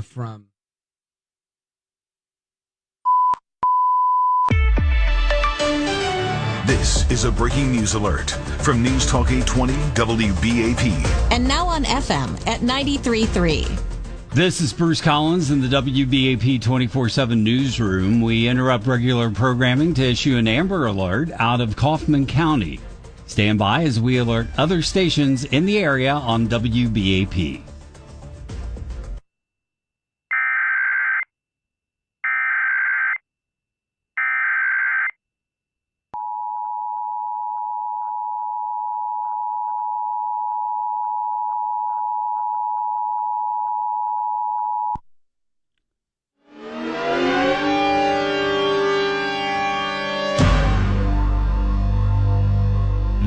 from. This is a breaking news alert from News Talk 820 WBAP. And now on FM at 93.3. This is Bruce Collins in the WBAP 24/7 newsroom. We interrupt regular programming to issue an Amber Alert out of Kaufman County. Stand by as we alert other stations in the area on WBAP.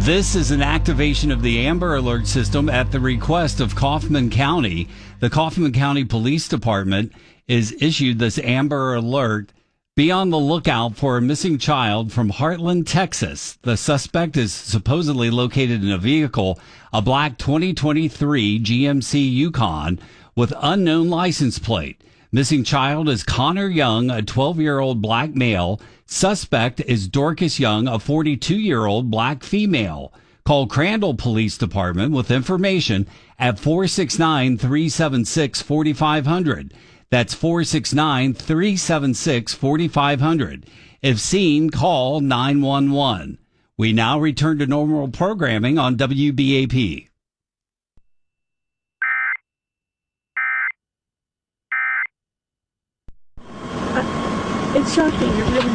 This is an activation of the Amber Alert system at the request of Kaufman County. The Kaufman County Police Department is issued this Amber Alert. Be on the lookout for a missing child from Heartland, Texas. The suspect is supposedly located in a vehicle, a black 2023 GMC Yukon with unknown license plate. Missing child is Connor Young, a 12-year-old black male. Suspect is Dorcas Young, a 42-year-old black female. Call Crandall Police Department with information at 469-376-4500. That's 469-376-4500. If seen, call 911. We now return to normal programming on WBAP. It's shocking. It really